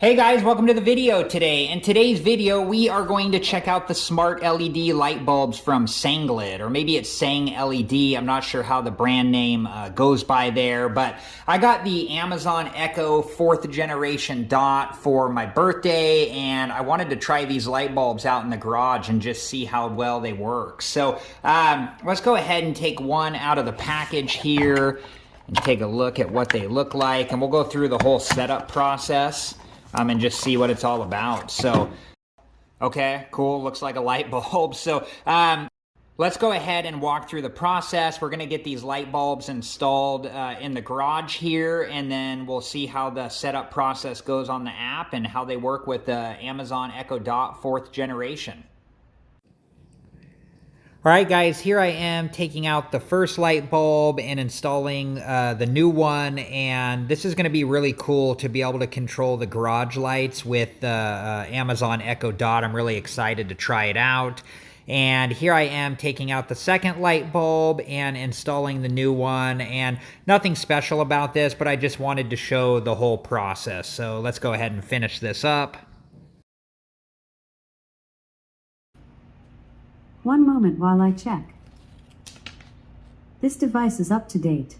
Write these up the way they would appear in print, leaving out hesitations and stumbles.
Hey guys, welcome to the video today. In today's video, we are going to check out the smart LED light bulbs from Sengled, or maybe it's Sang LED. I'm not sure how the brand name goes by there, but I got the Amazon Echo 4th generation dot for my birthday, and I wanted to try these light bulbs out in the garage and just see how well they work. So let's go ahead and take one out of the package here and take a look at what they look like, and we'll go through the whole setup process. And just see what it's all about. So, okay, cool, looks like a light bulb. So, let's go ahead and walk through the process. We're gonna get these light bulbs installed in the garage here, and then we'll see how the setup process goes on the app and how they work with the Amazon Echo Dot 4th generation. All right, guys, here I am taking out the first light bulb and installing the new one, and this is going to be really cool to be able to control the garage lights with the Amazon Echo Dot. I'm really excited to try it out. And here I am taking out the second light bulb and installing the new one, and nothing special about this, but I just wanted to show the whole process. So let's go ahead and finish this up. One moment while I check. This device is up to date.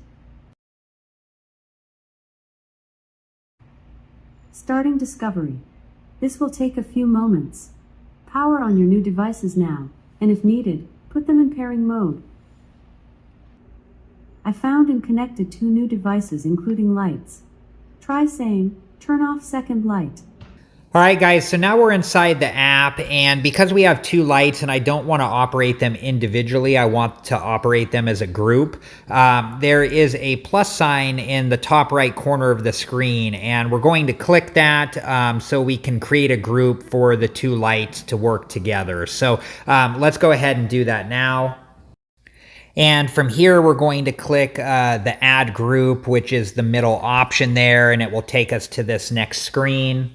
Starting discovery. This will take a few moments. Power on your new devices now, and if needed, put them in pairing mode. I found and connected 2 new devices including lights. Try saying, turn off second light. All right, guys, so now we're inside the app, and because we have 2 lights and I don't want to operate them individually, I want to operate them as a group. There is a plus sign in the top right corner of the screen, and we're going to click that so we can create a group for the 2 lights to work together. So let's go ahead and do that now. And from here, we're going to click the Add Group, which is the middle option there, and it will take us to this next screen.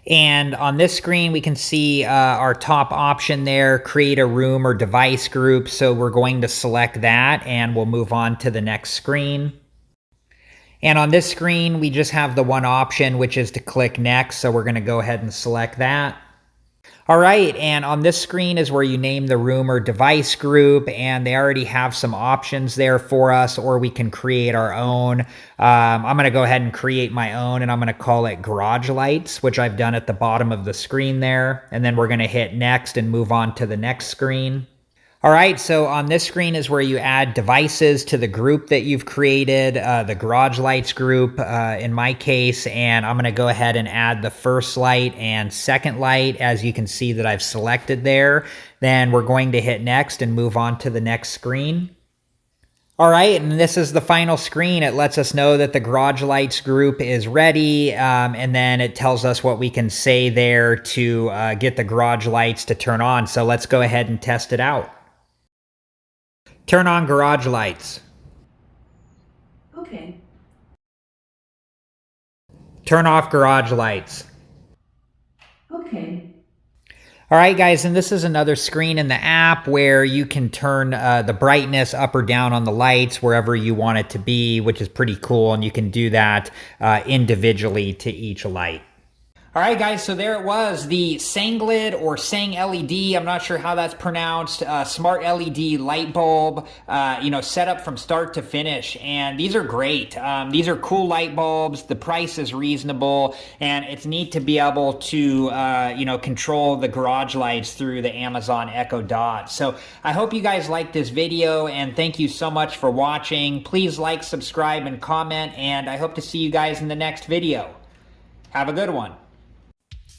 And on this screen, we can see our top option there, create a room or device group. So we're going to select that, and we'll move on to the next screen. And on this screen, we just have the one option, which is to click next. So we're going to go ahead and select that. All right, and on this screen is where you name the room or device group, and they already have some options there for us, or we can create our own. I'm going to go ahead and create my own, and I'm going to call it Garage Lights, which I've done at the bottom of the screen there. And then we're going to hit next and move on to the next screen. All right, so on this screen is where you add devices to the group that you've created, the Garage Lights group in my case, and I'm going to go ahead and add the first light and second light, as you can see that I've selected there. Then we're going to hit next and move on to the next screen. All right, and this is the final screen. It lets us know that the Garage Lights group is ready, and then it tells us what we can say there to get the garage lights to turn on. So let's go ahead and test it out. Turn on garage lights. Okay. Turn off garage lights. Okay. All right, guys, and this is another screen in the app where you can turn the brightness up or down on the lights wherever you want it to be, which is pretty cool, and you can do that individually to each light. All right, guys, so there it was, the Sengled or Sang LED, I'm not sure how that's pronounced, smart LED light bulb, set up from start to finish, and these are great. These are cool light bulbs, the price is reasonable, and it's neat to be able to, control the garage lights through the Amazon Echo Dot. So I hope you guys liked this video, and thank you so much for watching. Please like, subscribe, and comment, and I hope to see you guys in the next video. Have a good one.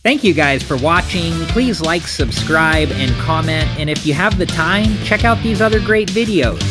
Thank you guys for watching. Please like, subscribe, and comment. And if you have the time, check out these other great videos.